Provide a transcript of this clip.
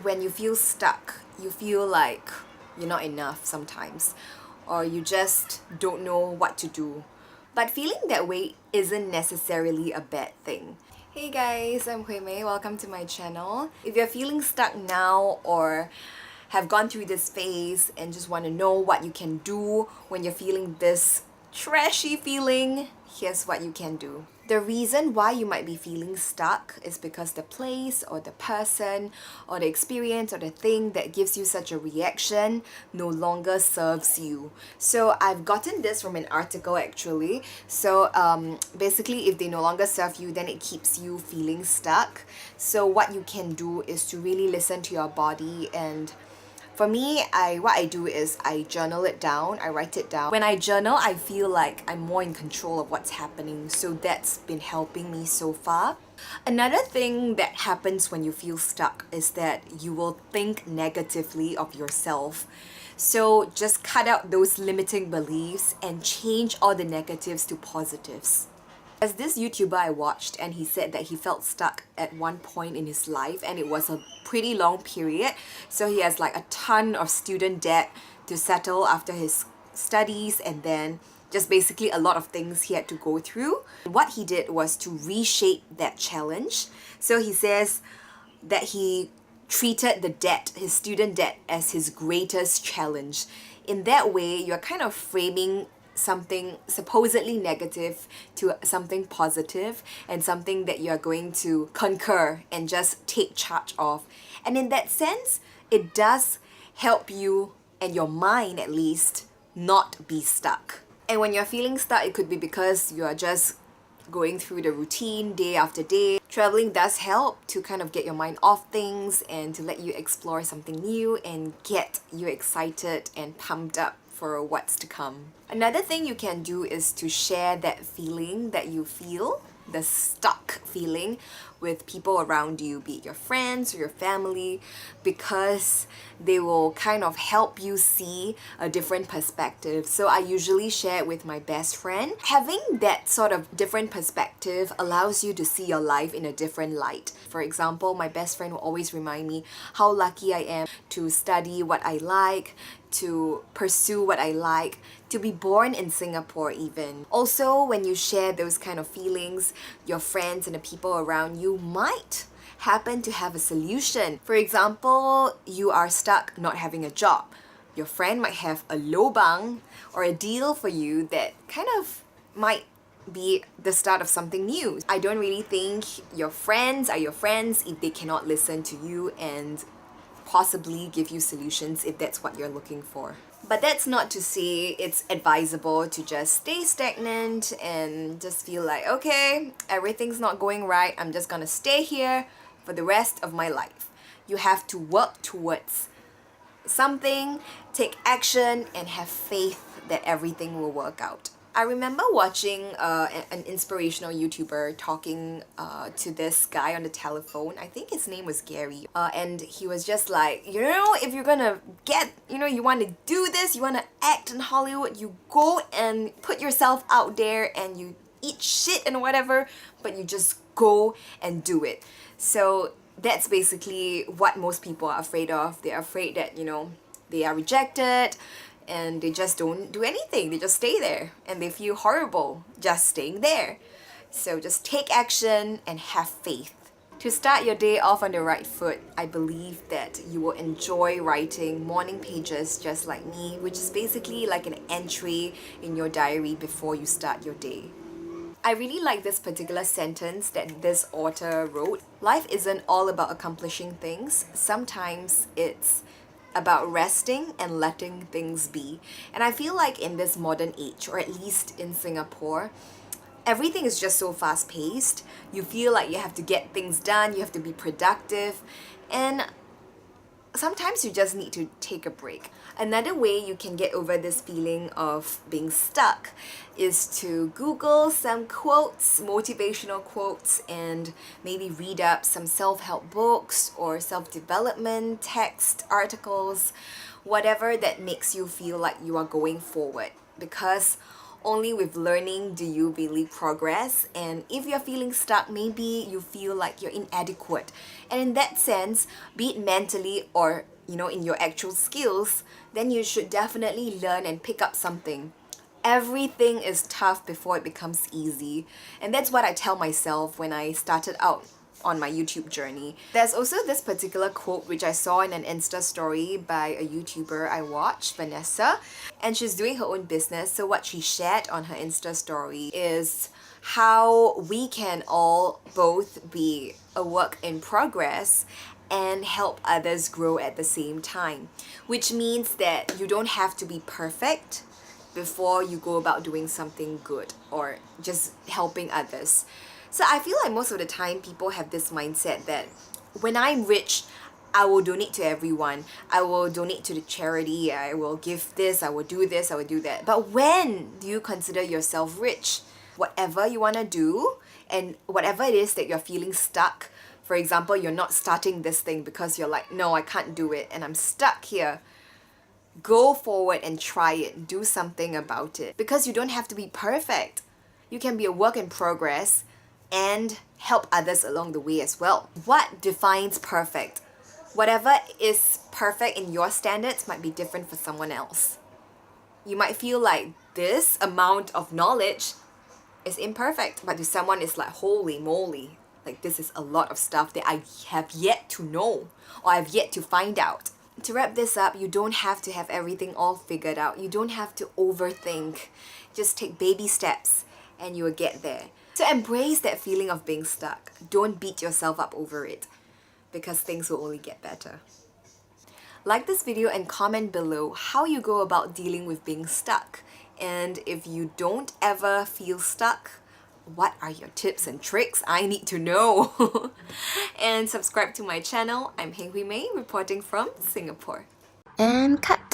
when you feel stuck, you feel like you're not enough sometimes, or you just don't know what to do. But feeling that way isn't necessarily a bad thing. Hey guys, I'm Hui Mei. Welcome to my channel. If you're feeling stuck now or have gone through this phase and just want to know what you can do when you're feeling this trashy feeling, here's what you can do. The reason why you might be feeling stuck is because the place or the person or the experience or the thing that gives you such a reaction no longer serves you. So I've gotten this from an article actually. So basically if they no longer serve you, then it keeps you feeling stuck. So what you can do is to really listen to your body. And for me, what I do is I journal it down, I write it down. When I journal, I feel like I'm more in control of what's happening, so that's been helping me so far. Another thing that happens when you feel stuck is that you will think negatively of yourself. So just cut out those limiting beliefs and change all the negatives to positives. There's this YouTuber I watched and he said that he felt stuck at one point in his life, and it was a pretty long period. So he has like a ton of student debt to settle after his studies, and then just basically a lot of things he had to go through. What he did was to reshape that challenge. So he says that he treated the debt, his student debt, as his greatest challenge. In that way, you're kind of framing something supposedly negative to something positive, and something that you're going to conquer and just take charge of. And in that sense, it does help you, and your mind at least, not be stuck. And when you're feeling stuck, it could be because you are just going through the routine day after day. Traveling does help to kind of get your mind off things and to let you explore something new and get you excited and pumped up for what's to come. Another thing you can do is to share that feeling that you feel, the stuck feeling, with people around you, be it your friends or your family, because they will kind of help you see a different perspective. So I usually share it with my best friend. Having that sort of different perspective allows you to see your life in a different light. For example, my best friend will always remind me how lucky I am to study what I like, to pursue what I like, to be born in Singapore even. Also, when you share those kind of feelings, your friends and the people around you might happen to have a solution. For example, you are stuck not having a job. Your friend might have a lobang or a deal for you that kind of might be the start of something new. I don't really think your friends are your friends if they cannot listen to you and possibly give you solutions if that's what you're looking for. But that's not to say it's advisable to just stay stagnant and just feel like, okay, everything's not going right, I'm just gonna stay here for the rest of my life. You have to work towards something, take action, and have faith that everything will work out. I remember watching an inspirational YouTuber talking to this guy on the telephone. I think his name was Gary. And he was just like, if you're gonna get, you want to do this, you want to act in Hollywood, you go and put yourself out there and you eat shit and whatever, but you just go and do it. So that's basically what most people are afraid of. They're afraid that, they are rejected, and they just don't do anything. They just stay there and they feel horrible just staying there. So just take action and have faith. To start your day off on the right foot, I believe that you will enjoy writing morning pages just like me, which is basically like an entry in your diary before you start your day. I really like this particular sentence that this author wrote. Life isn't all about accomplishing things. Sometimes it's about resting and letting things be. And I feel like in this modern age, or at least in Singapore, everything is just so fast-paced. You feel like you have to get things done, you have to be productive, and sometimes you just need to take a break. Another way you can get over this feeling of being stuck is to Google some quotes, motivational quotes, and maybe read up some self-help books or self-development text, articles, whatever that makes you feel like you are going forward. Because Only with learning do you really progress. And if you're feeling stuck, maybe you feel like you're inadequate. And in that sense, be it mentally or in your actual skills, then you should definitely learn and pick up something. Everything is tough before it becomes easy. And that's what I tell myself when I started out on my YouTube journey. There's also this particular quote which I saw in an Insta story by a YouTuber I watch, Vanessa, and she's doing her own business. So what she shared on her Insta story is how we can all both be a work in progress and help others grow at the same time, which means that you don't have to be perfect before you go about doing something good or just helping others. So I feel like most of the time people have this mindset that when I'm rich, I will donate to everyone. I will donate to the charity. I will give this. I will do this. I will do that. But when do you consider yourself rich? Whatever you want to do and whatever it is that you're feeling stuck. For example, you're not starting this thing because you're like, no, I can't do it and I'm stuck here. Go forward and try it. Do something about it. Because you don't have to be perfect. You can be a work in progress and help others along the way as well. What defines perfect? Whatever is perfect in your standards might be different for someone else. You might feel like this amount of knowledge is imperfect, but to someone it's like, holy moly, like this is a lot of stuff that I have yet to know or I've yet to find out. To wrap this up, you don't have to have everything all figured out. You don't have to overthink. Just take baby steps and you will get there. So embrace that feeling of being stuck. Don't beat yourself up over it because things will only get better. Like this video and comment below how you go about dealing with being stuck. And if you don't ever feel stuck, what are your tips and tricks? I need to know. And subscribe to my channel. I'm Heng Hui Mei, reporting from Singapore. And cut!